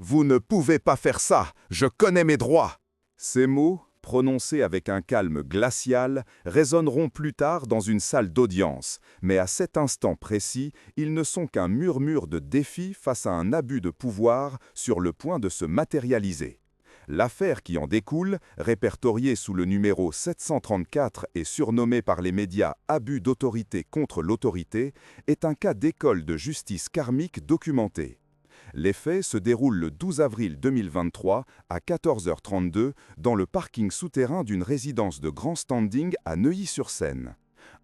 Vous ne pouvez pas faire ça, je connais mes droits. Ces mots, prononcés avec un calme glacial, résonneront plus tard dans une salle d'audience, mais à cet instant précis, ils ne sont qu'un murmure de défi face à un abus de pouvoir sur le point de se matérialiser. L'affaire qui en découle, répertoriée sous le numéro 734 et surnommée par les médias « Abus d'autorité contre l'autorité », est un cas d'école de justice karmique documenté. Les faits se déroulent le 12 avril 2023 à 14h32 dans le parking souterrain d'une résidence de grand standing à Neuilly-sur-Seine.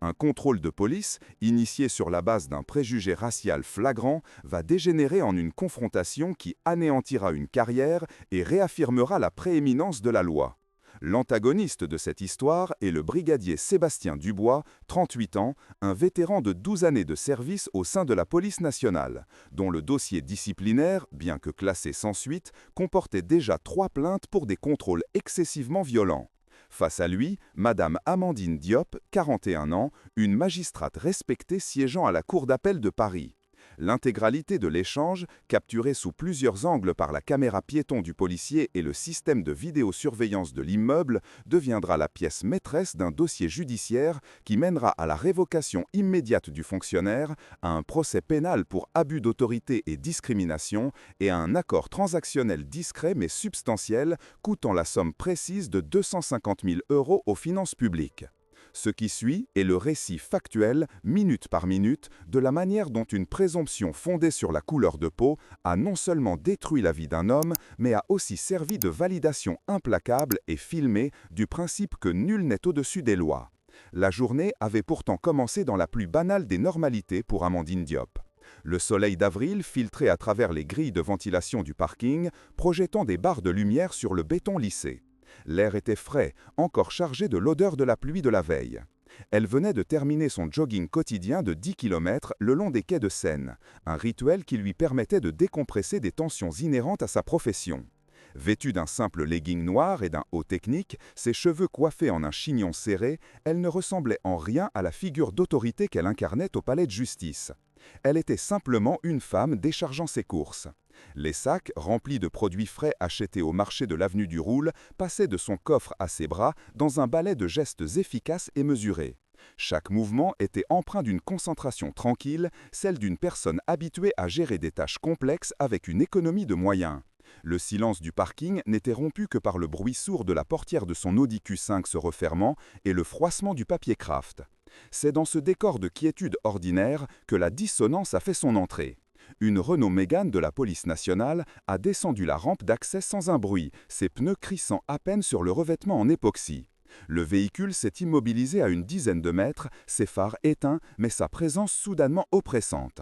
Un contrôle de police, initié sur la base d'un préjugé racial flagrant, va dégénérer en une confrontation qui anéantira une carrière et réaffirmera la prééminence de la loi. L'antagoniste de cette histoire est le brigadier Sébastien Dubois, 38 ans, un vétéran de 12 années de service au sein de la police nationale, dont le dossier disciplinaire, bien que classé sans suite, comportait déjà 3 plaintes pour des contrôles excessivement violents. Face à lui, Madame Amandine Diop, 41 ans, une magistrate respectée siégeant à la Cour d'appel de Paris. L'intégralité de l'échange, capturée sous plusieurs angles par la caméra piéton du policier et le système de vidéosurveillance de l'immeuble, deviendra la pièce maîtresse d'un dossier judiciaire qui mènera à la révocation immédiate du fonctionnaire, à un procès pénal pour abus d'autorité et discrimination et à un accord transactionnel discret mais substantiel coûtant la somme précise de 250 000 € aux finances publiques. Ce qui suit est le récit factuel, minute par minute, de la manière dont une présomption fondée sur la couleur de peau a non seulement détruit la vie d'un homme, mais a aussi servi de validation implacable et filmée du principe que nul n'est au-dessus des lois. La journée avait pourtant commencé dans la plus banale des normalités pour Amandine Diop. Le soleil d'avril filtrait à travers les grilles de ventilation du parking, projetant des barres de lumière sur le béton lissé. L'air était frais, encore chargé de l'odeur de la pluie de la veille. Elle venait de terminer son jogging quotidien de 10 km le long des quais de Seine, un rituel qui lui permettait de décompresser des tensions inhérentes à sa profession. Vêtue d'un simple legging noir et d'un haut technique, ses cheveux coiffés en un chignon serré, elle ne ressemblait en rien à la figure d'autorité qu'elle incarnait au palais de justice. Elle était simplement une femme déchargeant ses courses. Les sacs, remplis de produits frais achetés au marché de l'avenue du Roule, passaient de son coffre à ses bras dans un ballet de gestes efficaces et mesurés. Chaque mouvement était empreint d'une concentration tranquille, celle d'une personne habituée à gérer des tâches complexes avec une économie de moyens. Le silence du parking n'était rompu que par le bruit sourd de la portière de son Audi Q5 se refermant et le froissement du papier Kraft. C'est dans ce décor de quiétude ordinaire que la dissonance a fait son entrée. Une Renault Mégane de la police nationale a descendu la rampe d'accès sans un bruit, ses pneus crissant à peine sur le revêtement en époxy. Le véhicule s'est immobilisé à une dizaine de mètres, ses phares éteints, mais sa présence soudainement oppressante.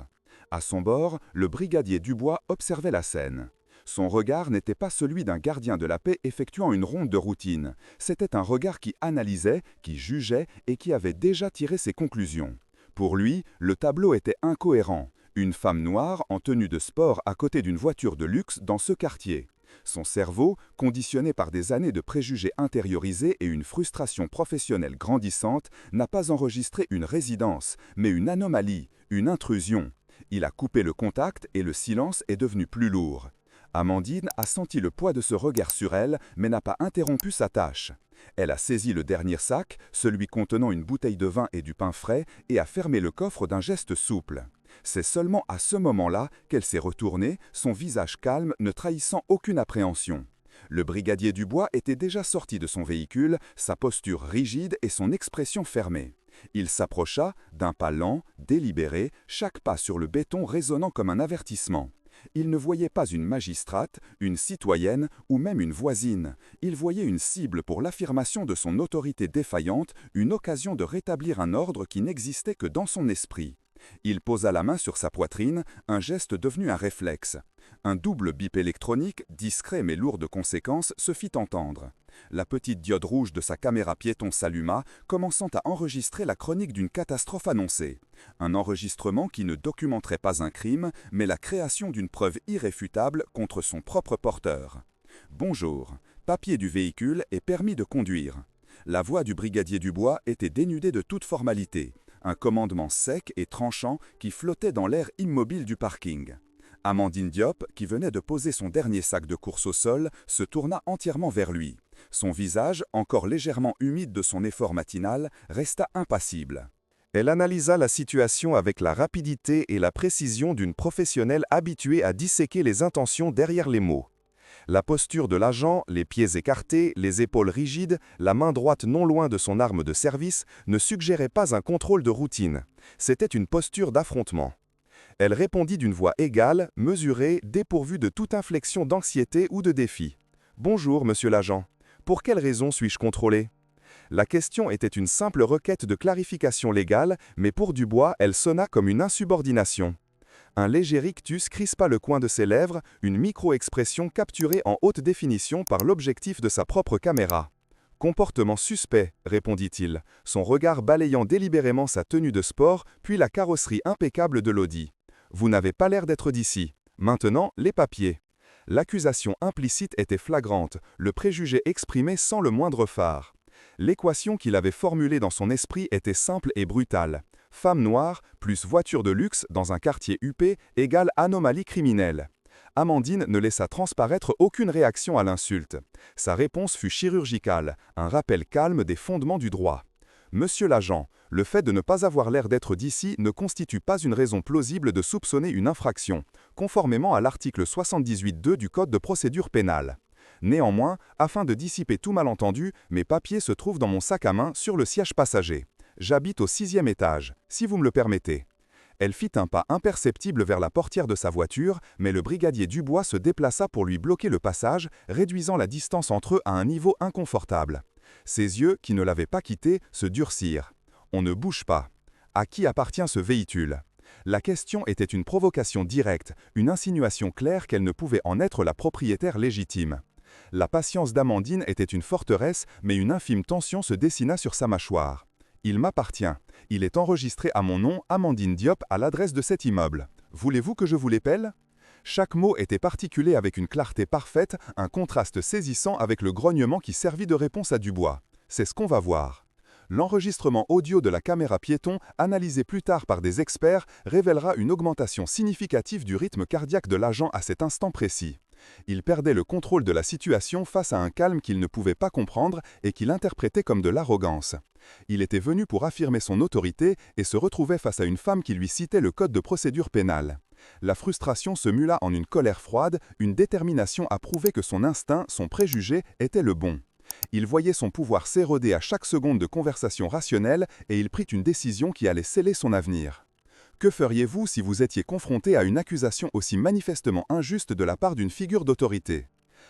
À son bord, le brigadier Dubois observait la scène. Son regard n'était pas celui d'un gardien de la paix effectuant une ronde de routine. C'était un regard qui analysait, qui jugeait et qui avait déjà tiré ses conclusions. Pour lui, le tableau était incohérent. Une femme noire en tenue de sport à côté d'une voiture de luxe dans ce quartier. Son cerveau, conditionné par des années de préjugés intériorisés et une frustration professionnelle grandissante, n'a pas enregistré une résidence, mais une anomalie, une intrusion. Il a coupé le contact et le silence est devenu plus lourd. Amandine a senti le poids de ce regard sur elle, mais n'a pas interrompu sa tâche. Elle a saisi le dernier sac, celui contenant une bouteille de vin et du pain frais, et a fermé le coffre d'un geste souple. C'est seulement à ce moment-là qu'elle s'est retournée, son visage calme ne trahissant aucune appréhension. Le brigadier Dubois était déjà sorti de son véhicule, sa posture rigide et son expression fermée. Il s'approcha, d'un pas lent, délibéré, chaque pas sur le béton résonnant comme un avertissement. Il ne voyait pas une magistrate, une citoyenne ou même une voisine. Il voyait une cible pour l'affirmation de son autorité défaillante, une occasion de rétablir un ordre qui n'existait que dans son esprit. Il posa la main sur sa poitrine, un geste devenu un réflexe. Un double bip électronique, discret mais lourd de conséquences, se fit entendre. La petite diode rouge de sa caméra piéton s'alluma, commençant à enregistrer la chronique d'une catastrophe annoncée. Un enregistrement qui ne documenterait pas un crime, mais la création d'une preuve irréfutable contre son propre porteur. « Bonjour, papier du véhicule et permis de conduire. » La voix du brigadier Dubois était dénudée de toute formalité. Un commandement sec et tranchant qui flottait dans l'air immobile du parking. Amandine Diop, qui venait de poser son dernier sac de course au sol, se tourna entièrement vers lui. Son visage, encore légèrement humide de son effort matinal, resta impassible. Elle analysa la situation avec la rapidité et la précision d'une professionnelle habituée à disséquer les intentions derrière les mots. La posture de l'agent, les pieds écartés, les épaules rigides, la main droite non loin de son arme de service, ne suggéraient pas un contrôle de routine. C'était une posture d'affrontement. Elle répondit d'une voix égale, mesurée, dépourvue de toute inflexion d'anxiété ou de défi. « Bonjour, monsieur l'agent. Pour quelle raison suis-je contrôlé ?» La question était une simple requête de clarification légale, mais pour Dubois, elle sonna comme une insubordination. Un léger rictus crispa le coin de ses lèvres, une micro-expression capturée en haute définition par l'objectif de sa propre caméra. « Comportement suspect », répondit-il, son regard balayant délibérément sa tenue de sport, puis la carrosserie impeccable de l'Audi. « Vous n'avez pas l'air d'être d'ici. Maintenant, les papiers. » L'accusation implicite était flagrante, le préjugé exprimé sans le moindre phare. L'équation qu'il avait formulée dans son esprit était simple et brutale. Femme noire plus voiture de luxe dans un quartier huppé égale anomalie criminelle. Amandine ne laissa transparaître aucune réaction à l'insulte. Sa réponse fut chirurgicale, un rappel calme des fondements du droit. « Monsieur l'agent, le fait de ne pas avoir l'air d'être d'ici ne constitue pas une raison plausible de soupçonner une infraction, conformément à l'article 78.2 du Code de procédure pénale. Néanmoins, afin de dissiper tout malentendu, mes papiers se trouvent dans mon sac à main sur le siège passager. J'habite au 6e étage, si vous me le permettez. » Elle fit un pas imperceptible vers la portière de sa voiture, mais le brigadier Dubois se déplaça pour lui bloquer le passage, réduisant la distance entre eux à un niveau inconfortable. Ses yeux, qui ne l'avaient pas quitté, se durcirent. « On ne bouge pas. À qui appartient ce véhicule ?» La question était une provocation directe, une insinuation claire qu'elle ne pouvait en être la propriétaire légitime. La patience d'Amandine était une forteresse, mais une infime tension se dessina sur sa mâchoire. « Il m'appartient. Il est enregistré à mon nom, Amandine Diop, à l'adresse de cet immeuble. Voulez-vous que je vous l'épelle ?» Chaque mot était particulé avec une clarté parfaite, un contraste saisissant avec le grognement qui servit de réponse à Dubois. C'est ce qu'on va voir. L'enregistrement audio de la caméra piéton, analysé plus tard par des experts, révélera une augmentation significative du rythme cardiaque de l'agent à cet instant précis. Il perdait le contrôle de la situation face à un calme qu'il ne pouvait pas comprendre et qu'il interprétait comme de l'arrogance. Il était venu pour affirmer son autorité et se retrouvait face à une femme qui lui citait le code de procédure pénale. La frustration se mula en une colère froide, une détermination à prouver que son instinct, son préjugé, était le bon. Il voyait son pouvoir s'éroder à chaque seconde de conversation rationnelle et il prit une décision qui allait sceller son avenir. Que feriez-vous si vous étiez confronté à une accusation aussi manifestement injuste de la part d'une figure d'autorité?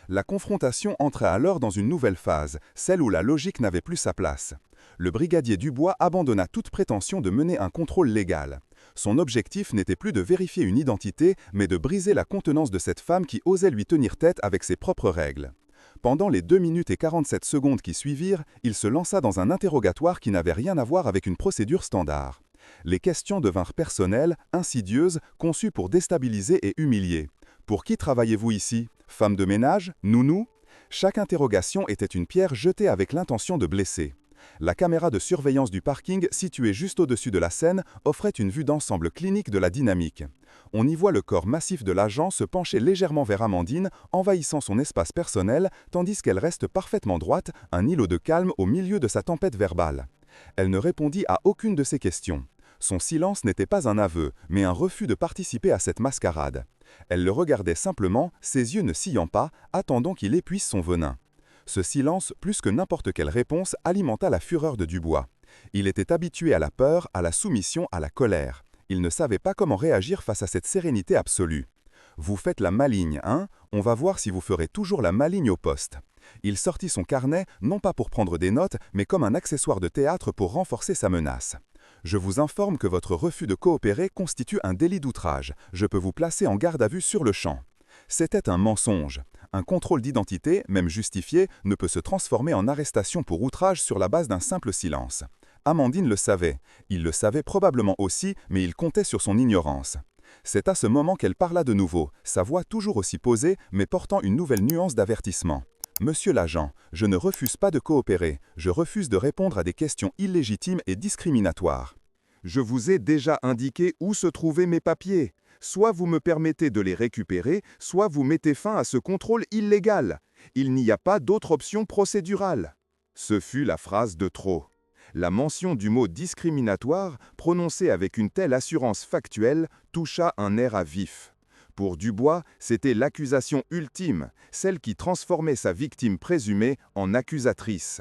La confrontation entrait alors dans une nouvelle phase, celle où la logique n'avait plus sa place. Le brigadier Dubois abandonna toute prétention de mener un contrôle légal. Son objectif n'était plus de vérifier une identité, mais de briser la contenance de cette femme qui osait lui tenir tête avec ses propres règles. Pendant les 2 minutes et 47 secondes qui suivirent, il se lança dans un interrogatoire qui n'avait rien à voir avec une procédure standard. Les questions devinrent personnelles, insidieuses, conçues pour déstabiliser et humilier. « Pour qui travaillez-vous ici? Femme de ménage? Nounou ?» Chaque interrogation était une pierre jetée avec l'intention de blesser. La caméra de surveillance du parking, située juste au-dessus de la scène, offrait une vue d'ensemble clinique de la dynamique. On y voit le corps massif de l'agent se pencher légèrement vers Amandine, envahissant son espace personnel, tandis qu'elle reste parfaitement droite, un îlot de calme au milieu de sa tempête verbale. Elle ne répondit à aucune de ses questions. Son silence n'était pas un aveu, mais un refus de participer à cette mascarade. Elle le regardait simplement, ses yeux ne sillant pas, attendant qu'il épuise son venin. Ce silence, plus que n'importe quelle réponse, alimenta la fureur de Dubois. Il était habitué à la peur, à la soumission, à la colère. Il ne savait pas comment réagir face à cette sérénité absolue. « Vous faites la maligne, hein? On va voir si vous ferez toujours la maligne au poste. » Il sortit son carnet, non pas pour prendre des notes, mais comme un accessoire de théâtre pour renforcer sa menace. « Je vous informe que votre refus de coopérer constitue un délit d'outrage. Je peux vous placer en garde à vue sur le champ. » C'était un mensonge. Un contrôle d'identité, même justifié, ne peut se transformer en arrestation pour outrage sur la base d'un simple silence. Amandine le savait. Il le savait probablement aussi, mais il comptait sur son ignorance. C'est à ce moment qu'elle parla de nouveau, sa voix toujours aussi posée, mais portant une nouvelle nuance d'avertissement. « Monsieur l'agent, je ne refuse pas de coopérer. Je refuse de répondre à des questions illégitimes et discriminatoires. Je vous ai déjà indiqué où se trouvaient mes papiers. Soit vous me permettez de les récupérer, soit vous mettez fin à ce contrôle illégal. Il n'y a pas d'autre option procédurale. » Ce fut la phrase de trop. La mention du mot discriminatoire, prononcée avec une telle assurance factuelle, toucha un nerf à vif. Pour Dubois, c'était l'accusation ultime, celle qui transformait sa victime présumée en accusatrice.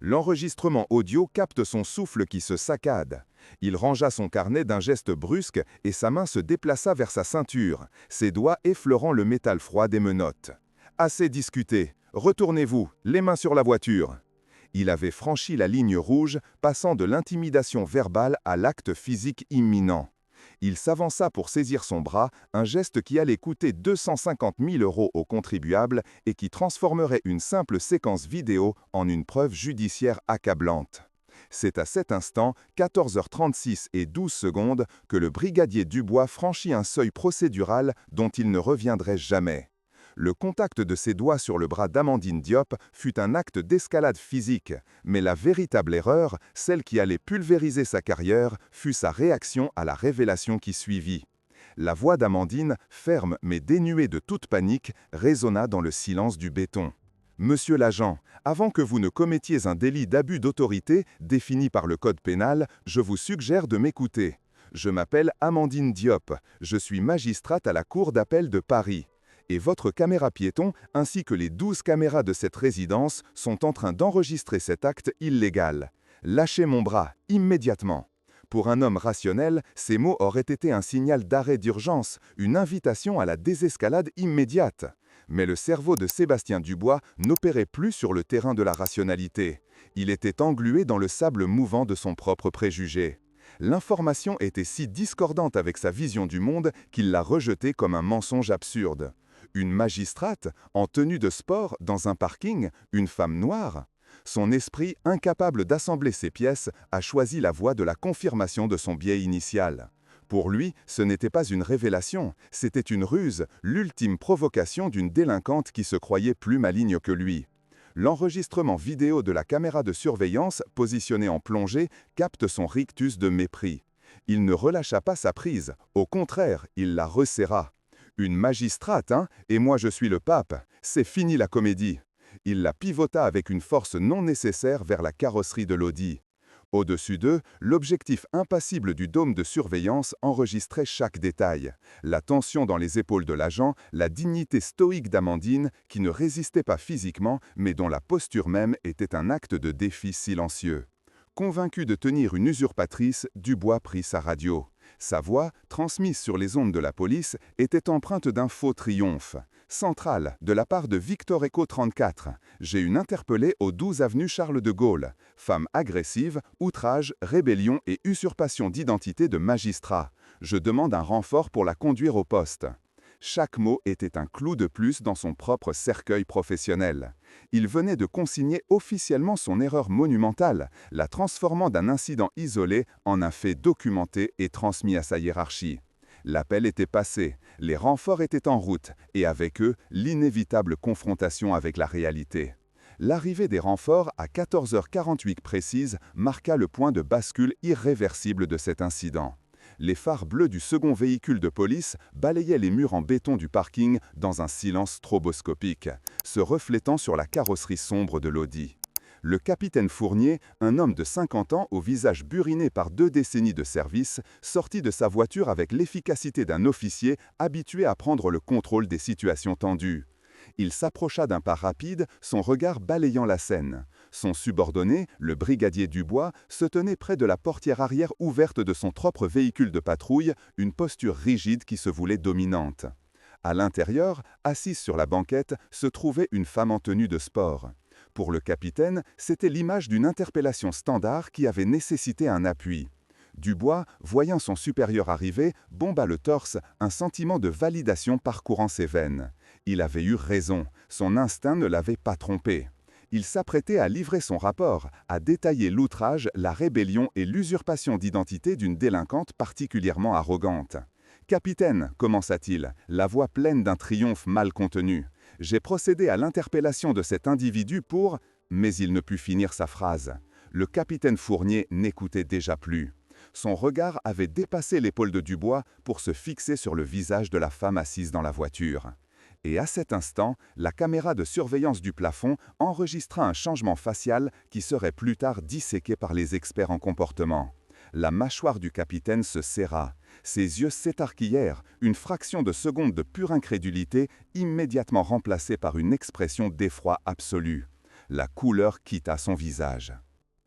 L'enregistrement audio capte son souffle qui se saccade. Il rangea son carnet d'un geste brusque et sa main se déplaça vers sa ceinture, ses doigts effleurant le métal froid des menottes. « Assez discuté. Retournez-vous, les mains sur la voiture. » Il avait franchi la ligne rouge, passant de l'intimidation verbale à l'acte physique imminent. Il s'avança pour saisir son bras, un geste qui allait coûter 250 000 € aux contribuables et qui transformerait une simple séquence vidéo en une preuve judiciaire accablante. C'est à cet instant, 14h36 et 12 secondes, que le brigadier Dubois franchit un seuil procédural dont il ne reviendrait jamais. Le contact de ses doigts sur le bras d'Amandine Diop fut un acte d'escalade physique, mais la véritable erreur, celle qui allait pulvériser sa carrière, fut sa réaction à la révélation qui suivit. La voix d'Amandine, ferme mais dénuée de toute panique, résonna dans le silence du béton. « Monsieur l'agent, avant que vous ne commettiez un délit d'abus d'autorité défini par le Code pénal, je vous suggère de m'écouter. Je m'appelle Amandine Diop, je suis magistrate à la Cour d'appel de Paris. Et votre caméra piéton, ainsi que les 12 caméras de cette résidence, sont en train d'enregistrer cet acte illégal. Lâchez mon bras, immédiatement. » Pour un homme rationnel, ces mots auraient été un signal d'arrêt d'urgence, une invitation à la désescalade immédiate. Mais le cerveau de Sébastien Dubois n'opérait plus sur le terrain de la rationalité. Il était englué dans le sable mouvant de son propre préjugé. L'information était si discordante avec sa vision du monde qu'il l'a rejetée comme un mensonge absurde. Une magistrate, en tenue de sport, dans un parking, une femme noire. Son esprit, incapable d'assembler ses pièces, a choisi la voie de la confirmation de son biais initial. Pour lui, ce n'était pas une révélation, c'était une ruse, l'ultime provocation d'une délinquante qui se croyait plus maligne que lui. L'enregistrement vidéo de la caméra de surveillance, positionnée en plongée, capte son rictus de mépris. Il ne relâcha pas sa prise, au contraire, il la resserra. Une magistrate, hein, et moi je suis le pape, c'est fini la comédie. Il la pivota avec une force non nécessaire vers la carrosserie de l'Audi. Au-dessus d'eux, l'objectif impassible du dôme de surveillance enregistrait chaque détail. La tension dans les épaules de l'agent, la dignité stoïque d'Amandine, qui ne résistait pas physiquement, mais dont la posture même était un acte de défi silencieux. Convaincu de tenir une usurpatrice, Dubois prit sa radio. Sa voix, transmise sur les ondes de la police, était empreinte d'un faux triomphe. Centrale, de la part de Victor Echo 34. J'ai une interpellée au 12 avenue Charles de Gaulle. Femme agressive, outrage, rébellion et usurpation d'identité de magistrat. Je demande un renfort pour la conduire au poste. Chaque mot était un clou de plus dans son propre cercueil professionnel. Il venait de consigner officiellement son erreur monumentale, la transformant d'un incident isolé en un fait documenté et transmis à sa hiérarchie. L'appel était passé, les renforts étaient en route, et avec eux, l'inévitable confrontation avec la réalité. L'arrivée des renforts à 14h48 précise marqua le point de bascule irréversible de cet incident. Les phares bleus du second véhicule de police balayaient les murs en béton du parking dans un silence stroboscopique, se reflétant sur la carrosserie sombre de l'Audi. Le capitaine Fournier, un homme de 50 ans au visage buriné par 2 décennies de service, sortit de sa voiture avec l'efficacité d'un officier habitué à prendre le contrôle des situations tendues. Il s'approcha d'un pas rapide, son regard balayant la scène. Son subordonné, le brigadier Dubois, se tenait près de la portière arrière ouverte de son propre véhicule de patrouille, une posture rigide qui se voulait dominante. À l'intérieur, assise sur la banquette, se trouvait une femme en tenue de sport. Pour le capitaine, c'était l'image d'une interpellation standard qui avait nécessité un appui. Dubois, voyant son supérieur arriver, bomba le torse, un sentiment de validation parcourant ses veines. Il avait eu raison, son instinct ne l'avait pas trompé. Il s'apprêtait à livrer son rapport, à détailler l'outrage, la rébellion et l'usurpation d'identité d'une délinquante particulièrement arrogante. « Capitaine, commença-t-il, la voix pleine d'un triomphe mal contenu. J'ai procédé à l'interpellation de cet individu pour… » Mais il ne put finir sa phrase. Le capitaine Fournier n'écoutait déjà plus. Son regard avait dépassé l'épaule de Dubois pour se fixer sur le visage de la femme assise dans la voiture. Et à cet instant, la caméra de surveillance du plafond enregistra un changement facial qui serait plus tard disséqué par les experts en comportement. La mâchoire du capitaine se serra. Ses yeux s'écarquillèrent, une fraction de seconde de pure incrédulité, immédiatement remplacée par une expression d'effroi absolu. La couleur quitta son visage.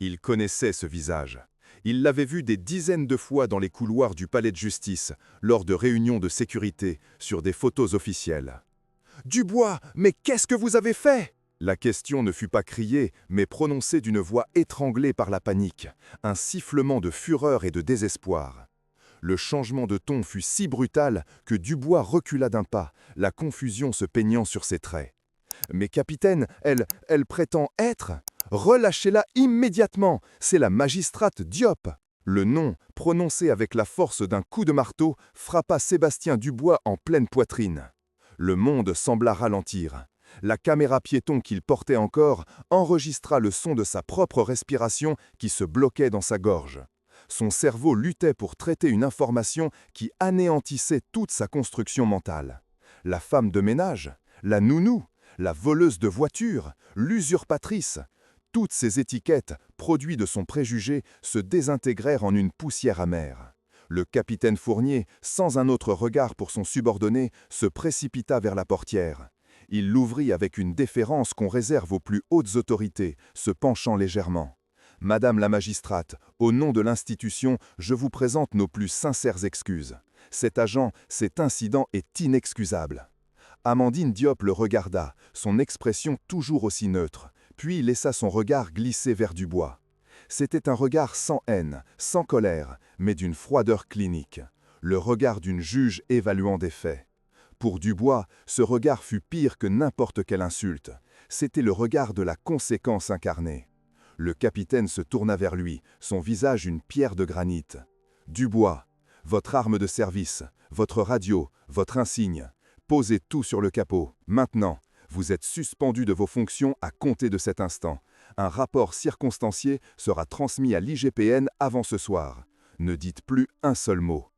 Il connaissait ce visage. Il l'avait vu des dizaines de fois dans les couloirs du palais de justice, lors de réunions de sécurité, sur des photos officielles. « Dubois, mais qu'est-ce que vous avez fait ?» La question ne fut pas criée, mais prononcée d'une voix étranglée par la panique, un sifflement de fureur et de désespoir. Le changement de ton fut si brutal que Dubois recula d'un pas, la confusion se peignant sur ses traits. « Mais capitaine, elle prétend être... Relâchez-la immédiatement, c'est la magistrate Diop !» Le nom, prononcé avec la force d'un coup de marteau, frappa Sébastien Dubois en pleine poitrine. Le monde sembla ralentir. La caméra piéton qu'il portait encore enregistra le son de sa propre respiration qui se bloquait dans sa gorge. Son cerveau luttait pour traiter une information qui anéantissait toute sa construction mentale. La femme de ménage, la nounou, la voleuse de voiture, l'usurpatrice, toutes ces étiquettes, produits de son préjugé, se désintégrèrent en une poussière amère. Le capitaine Fournier, sans un autre regard pour son subordonné, se précipita vers la portière. Il l'ouvrit avec une déférence qu'on réserve aux plus hautes autorités, se penchant légèrement. « Madame la magistrate, au nom de l'institution, je vous présente nos plus sincères excuses. Cet incident est inexcusable. » Amandine Diop le regarda, son expression toujours aussi neutre, puis laissa son regard glisser vers Dubois. C'était un regard sans haine, sans colère, mais d'une froideur clinique. Le regard d'une juge évaluant des faits. Pour Dubois, ce regard fut pire que n'importe quelle insulte. C'était le regard de la conséquence incarnée. Le capitaine se tourna vers lui, son visage une pierre de granit. « Dubois, votre arme de service, votre radio, votre insigne, posez tout sur le capot. Maintenant, vous êtes suspendu de vos fonctions à compter de cet instant. Un rapport circonstancié sera transmis à l'IGPN avant ce soir. Ne dites plus un seul mot. »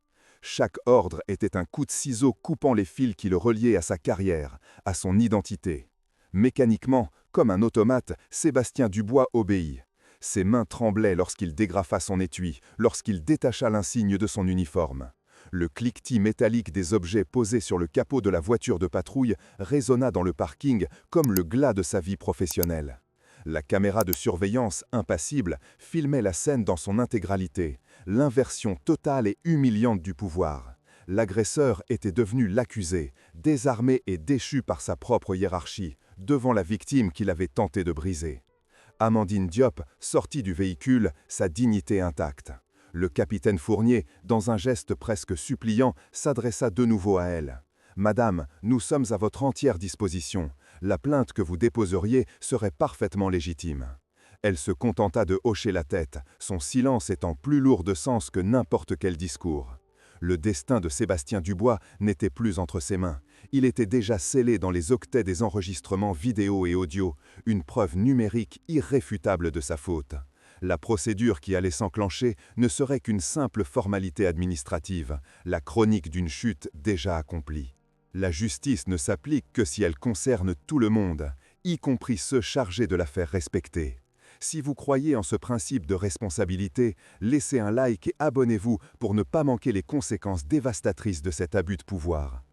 Chaque ordre était un coup de ciseau coupant les fils qui le reliaient à sa carrière, à son identité. Mécaniquement, comme un automate, Sébastien Dubois obéit. Ses mains tremblaient lorsqu'il dégrafa son étui, lorsqu'il détacha l'insigne de son uniforme. Le cliquetis métallique des objets posés sur le capot de la voiture de patrouille résonna dans le parking comme le glas de sa vie professionnelle. La caméra de surveillance, impassible, filmait la scène dans son intégralité, l'inversion totale et humiliante du pouvoir. L'agresseur était devenu l'accusé, désarmé et déchu par sa propre hiérarchie, devant la victime qu'il avait tenté de briser. Amandine Diop sortit du véhicule, sa dignité intacte. Le capitaine Fournier, dans un geste presque suppliant, s'adressa de nouveau à elle. « Madame, nous sommes à votre entière disposition. La plainte que vous déposeriez serait parfaitement légitime. » Elle se contenta de hocher la tête, son silence étant plus lourd de sens que n'importe quel discours. Le destin de Sébastien Dubois n'était plus entre ses mains. Il était déjà scellé dans les octets des enregistrements vidéo et audio, une preuve numérique irréfutable de sa faute. La procédure qui allait s'enclencher ne serait qu'une simple formalité administrative, la chronique d'une chute déjà accomplie. La justice ne s'applique que si elle concerne tout le monde, y compris ceux chargés de la faire respecter. Si vous croyez en ce principe de responsabilité, laissez un like et abonnez-vous pour ne pas manquer les conséquences dévastatrices de cet abus de pouvoir.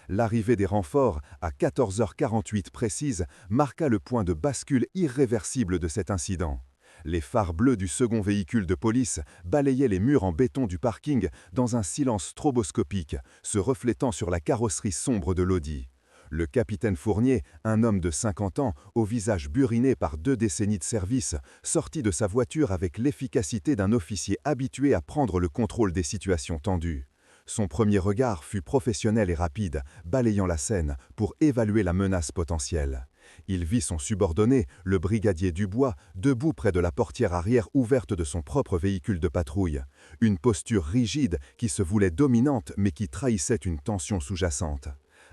L'arrivée des renforts, à 14h48 précise, marqua le point de bascule irréversible de cet incident. Les phares bleus du second véhicule de police balayaient les murs en béton du parking dans un silence stroboscopique, se reflétant sur la carrosserie sombre de l'Audi. Le capitaine Fournier, un homme de 50 ans, au visage buriné par 2 décennies de service, sortit de sa voiture avec l'efficacité d'un officier habitué à prendre le contrôle des situations tendues. Son premier regard fut professionnel et rapide, balayant la scène pour évaluer la menace potentielle. Il vit son subordonné, le brigadier Dubois, debout près de la portière arrière ouverte de son propre véhicule de patrouille. Une posture rigide qui se voulait dominante mais qui trahissait une tension sous-jacente.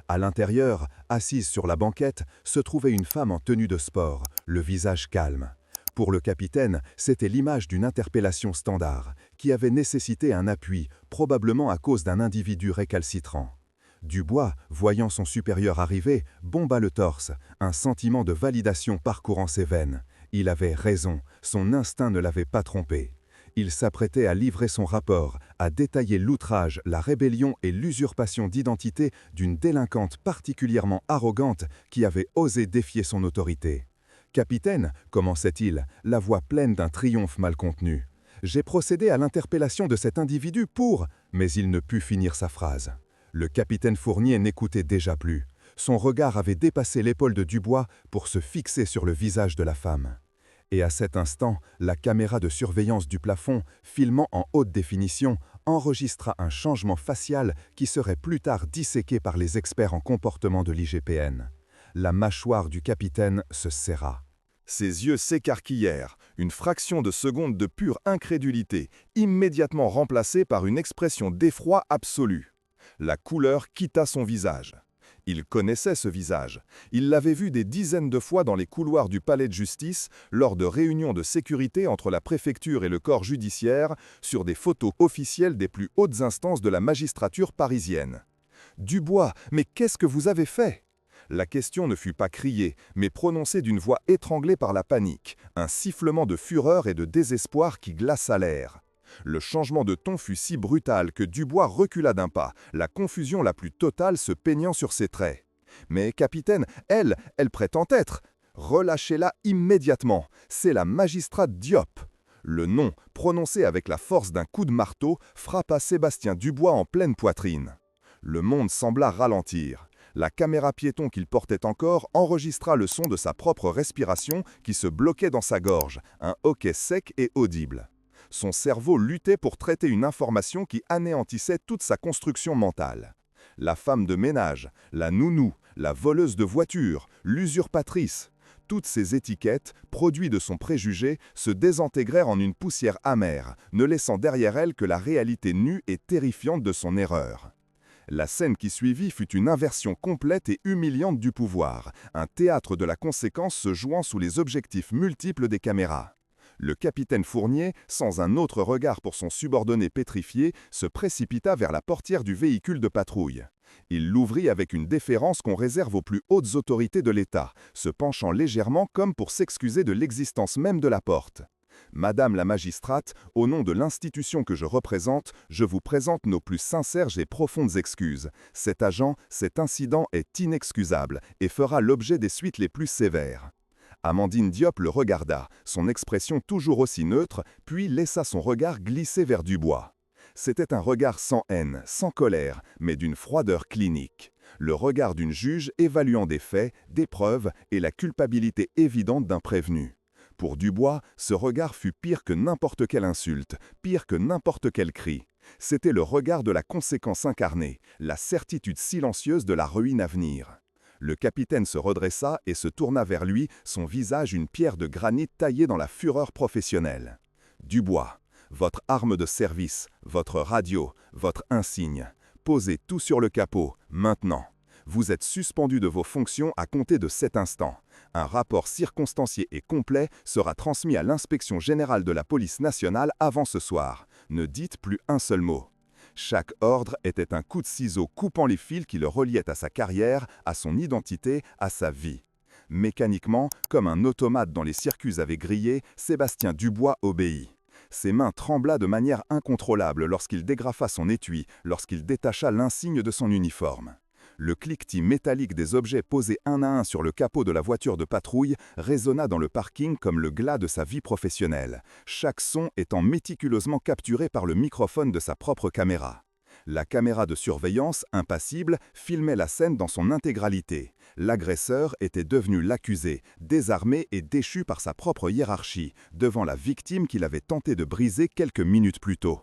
À l'intérieur, assise sur la banquette, se trouvait une femme en tenue de sport, le visage calme. Pour le capitaine, c'était l'image d'une interpellation standard, qui avait nécessité un appui, probablement à cause d'un individu récalcitrant. Dubois, voyant son supérieur arriver, bomba le torse, un sentiment de validation parcourant ses veines. Il avait raison, son instinct ne l'avait pas trompé. Il s'apprêtait à livrer son rapport, à détailler l'outrage, la rébellion et l'usurpation d'identité d'une délinquante particulièrement arrogante qui avait osé défier son autorité. « Capitaine, commençait-il, la voix pleine d'un triomphe mal contenu. J'ai procédé à l'interpellation de cet individu pour… » Mais il ne put finir sa phrase. Le capitaine Fournier n'écoutait déjà plus. Son regard avait dépassé l'épaule de Dubois pour se fixer sur le visage de la femme. Et à cet instant, la caméra de surveillance du plafond, filmant en haute définition, enregistra un changement facial qui serait plus tard disséqué par les experts en comportement de l'IGPN. La mâchoire du capitaine se serra. Ses yeux s'écarquillèrent, une fraction de seconde de pure incrédulité, immédiatement remplacée par une expression d'effroi absolu. La couleur quitta son visage. Il connaissait ce visage. Il l'avait vu des dizaines de fois dans les couloirs du palais de justice, lors de réunions de sécurité entre la préfecture et le corps judiciaire, sur des photos officielles des plus hautes instances de la magistrature parisienne. « Dubois, mais qu'est-ce que vous avez fait ?» La question ne fut pas criée, mais prononcée d'une voix étranglée par la panique, un sifflement de fureur et de désespoir qui glaça l'air. Le changement de ton fut si brutal que Dubois recula d'un pas, la confusion la plus totale se peignant sur ses traits. « Mais capitaine, elle prétend être… Relâchez-la immédiatement, c'est la magistrate Diop !» Le nom, prononcé avec la force d'un coup de marteau, frappa Sébastien Dubois en pleine poitrine. Le monde sembla ralentir. La caméra piéton qu'il portait encore enregistra le son de sa propre respiration qui se bloquait dans sa gorge, un hoquet sec et audible. Son cerveau luttait pour traiter une information qui anéantissait toute sa construction mentale. La femme de ménage, la nounou, la voleuse de voiture, l'usurpatrice, toutes ces étiquettes, produits de son préjugé, se désintégrèrent en une poussière amère, ne laissant derrière elle que la réalité nue et terrifiante de son erreur. La scène qui suivit fut une inversion complète et humiliante du pouvoir, un théâtre de la conséquence se jouant sous les objectifs multiples des caméras. Le capitaine Fournier, sans un autre regard pour son subordonné pétrifié, se précipita vers la portière du véhicule de patrouille. Il l'ouvrit avec une déférence qu'on réserve aux plus hautes autorités de l'État, se penchant légèrement comme pour s'excuser de l'existence même de la porte. « Madame la magistrate, au nom de l'institution que je représente, je vous présente nos plus sincères et profondes excuses. Cet incident est inexcusable et fera l'objet des suites les plus sévères. » Amandine Diop le regarda, son expression toujours aussi neutre, puis laissa son regard glisser vers Dubois. C'était un regard sans haine, sans colère, mais d'une froideur clinique. Le regard d'une juge évaluant des faits, des preuves et la culpabilité évidente d'un prévenu. Pour Dubois, ce regard fut pire que n'importe quelle insulte, pire que n'importe quel cri. C'était le regard de la conséquence incarnée, la certitude silencieuse de la ruine à venir. Le capitaine se redressa et se tourna vers lui, son visage une pierre de granit taillée dans la fureur professionnelle. « Dubois, votre arme de service, votre radio, votre insigne. Posez tout sur le capot, maintenant. Vous êtes suspendu de vos fonctions à compter de cet instant. Un rapport circonstancié et complet sera transmis à l'inspection générale de la police nationale avant ce soir. Ne dites plus un seul mot. » Chaque ordre était un coup de ciseau coupant les fils qui le reliaient à sa carrière, à son identité, à sa vie. Mécaniquement, comme un automate dont les circuits avaient grillé, Sébastien Dubois obéit. Ses mains trembla de manière incontrôlable lorsqu'il dégrafa son étui, lorsqu'il détacha l'insigne de son uniforme. Le cliquetis métallique des objets posés un à un sur le capot de la voiture de patrouille résonna dans le parking comme le glas de sa vie professionnelle, chaque son étant méticuleusement capturé par le microphone de sa propre caméra. La caméra de surveillance, impassible, filmait la scène dans son intégralité. L'agresseur était devenu l'accusé, désarmé et déchu par sa propre hiérarchie, devant la victime qu'il avait tenté de briser quelques minutes plus tôt.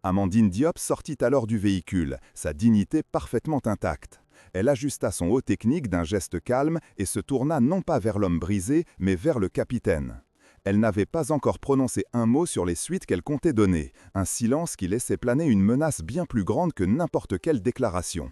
Amandine Diop sortit alors du véhicule, sa dignité parfaitement intacte. Elle ajusta son haut technique d'un geste calme et se tourna non pas vers l'homme brisé, mais vers le capitaine. Elle n'avait pas encore prononcé un mot sur les suites qu'elle comptait donner, un silence qui laissait planer une menace bien plus grande que n'importe quelle déclaration.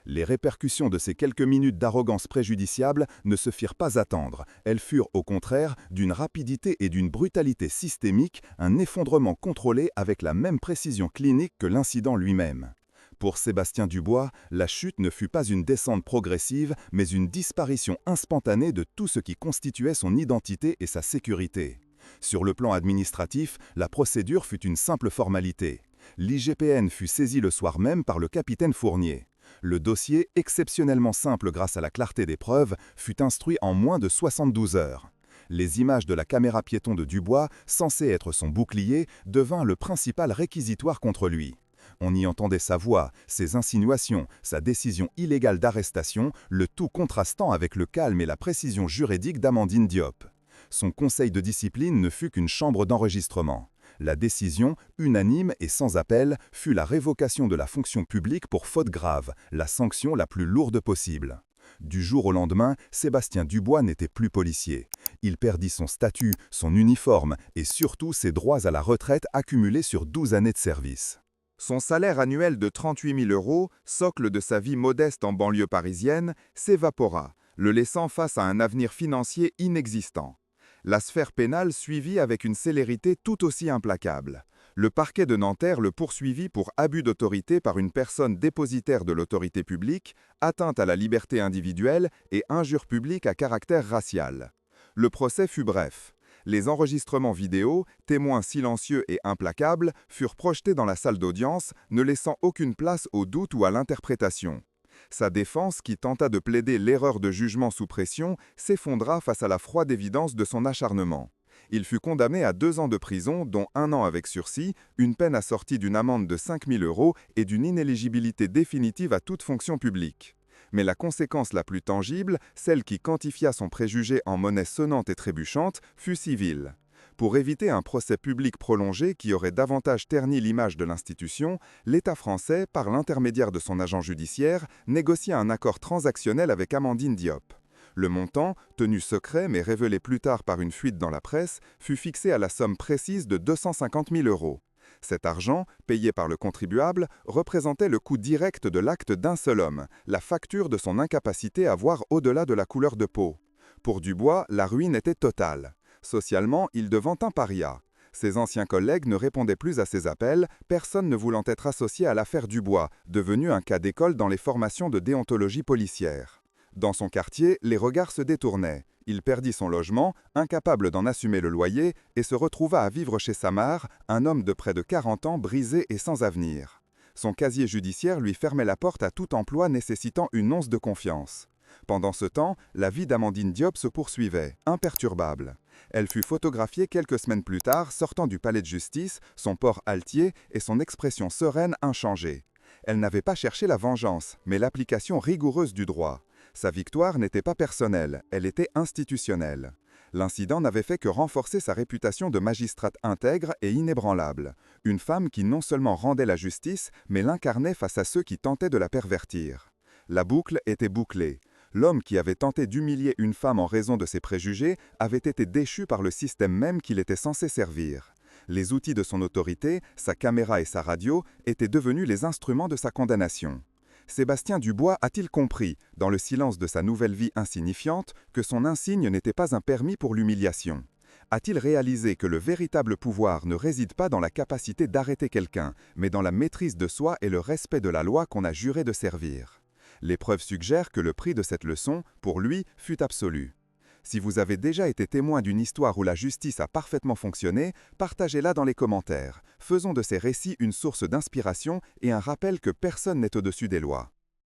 Les répercussions de ces quelques minutes d'arrogance préjudiciable ne se firent pas attendre. Elles furent, au contraire, d'une rapidité et d'une brutalité systémique, un effondrement contrôlé avec la même précision clinique que l'incident lui-même. Pour Sébastien Dubois, la chute ne fut pas une descente progressive, mais une disparition instantanée de tout ce qui constituait son identité et sa sécurité. Sur le plan administratif, la procédure fut une simple formalité. L'IGPN fut saisi le soir même par le capitaine Fournier. Le dossier, exceptionnellement simple grâce à la clarté des preuves, fut instruit en moins de 72 heures. Les images de la caméra piéton de Dubois, censée être son bouclier, devinrent le principal réquisitoire contre lui. On y entendait sa voix, ses insinuations, sa décision illégale d'arrestation, le tout contrastant avec le calme et la précision juridique d'Amandine Diop. Son conseil de discipline ne fut qu'une chambre d'enregistrement. La décision, unanime et sans appel, fut la révocation de la fonction publique pour faute grave, la sanction la plus lourde possible. Du jour au lendemain, Sébastien Dubois n'était plus policier. Il perdit son statut, son uniforme et surtout ses droits à la retraite accumulés sur 12 années de service. Son salaire annuel de 38 000 €, socle de sa vie modeste en banlieue parisienne, s'évapora, le laissant face à un avenir financier inexistant. La sphère pénale suivit avec une célérité tout aussi implacable. Le parquet de Nanterre le poursuivit pour abus d'autorité par une personne dépositaire de l'autorité publique, atteinte à la liberté individuelle et injure publique à caractère racial. Le procès fut bref. Les enregistrements vidéo, témoins silencieux et implacables, furent projetés dans la salle d'audience, ne laissant aucune place au doute ou à l'interprétation. Sa défense, qui tenta de plaider l'erreur de jugement sous pression, s'effondra face à la froide évidence de son acharnement. Il fut condamné à 2 ans de prison, dont 1 an avec sursis, une peine assortie d'une amende de 5 000 € et d'une inéligibilité définitive à toute fonction publique. Mais la conséquence la plus tangible, celle qui quantifia son préjugé en monnaie sonnante et trébuchante, fut civile. Pour éviter un procès public prolongé qui aurait davantage terni l'image de l'institution, l'État français, par l'intermédiaire de son agent judiciaire, négocia un accord transactionnel avec Amandine Diop. Le montant, tenu secret mais révélé plus tard par une fuite dans la presse, fut fixé à la somme précise de 250 000 €. Cet argent, payé par le contribuable, représentait le coût direct de l'acte d'un seul homme, la facture de son incapacité à voir au-delà de la couleur de peau. Pour Dubois, la ruine était totale. Socialement, il devint un paria. Ses anciens collègues ne répondaient plus à ses appels, personne ne voulant être associé à l'affaire Dubois, devenue un cas d'école dans les formations de déontologie policière. Dans son quartier, les regards se détournaient. Il perdit son logement, incapable d'en assumer le loyer, et se retrouva à vivre chez Samar, un homme de près de 40 ans brisé et sans avenir. Son casier judiciaire lui fermait la porte à tout emploi nécessitant une once de confiance. Pendant ce temps, la vie d'Amandine Diop se poursuivait, imperturbable. Elle fut photographiée quelques semaines plus tard, sortant du palais de justice, son port altier et son expression sereine inchangée. Elle n'avait pas cherché la vengeance, mais l'application rigoureuse du droit. Sa victoire n'était pas personnelle, elle était institutionnelle. L'incident n'avait fait que renforcer sa réputation de magistrate intègre et inébranlable. Une femme qui non seulement rendait la justice, mais l'incarnait face à ceux qui tentaient de la pervertir. La boucle était bouclée. L'homme qui avait tenté d'humilier une femme en raison de ses préjugés avait été déchu par le système même qu'il était censé servir. Les outils de son autorité, sa caméra et sa radio, étaient devenus les instruments de sa condamnation. Sébastien Dubois a-t-il compris, dans le silence de sa nouvelle vie insignifiante, que son insigne n'était pas un permis pour l'humiliation? A-t-il réalisé que le véritable pouvoir ne réside pas dans la capacité d'arrêter quelqu'un, mais dans la maîtrise de soi et le respect de la loi qu'on a juré de servir? Les preuves suggèrent que le prix de cette leçon, pour lui, fut absolu. Si vous avez déjà été témoin d'une histoire où la justice a parfaitement fonctionné, partagez-la dans les commentaires. Faisons de ces récits une source d'inspiration et un rappel que personne n'est au-dessus des lois.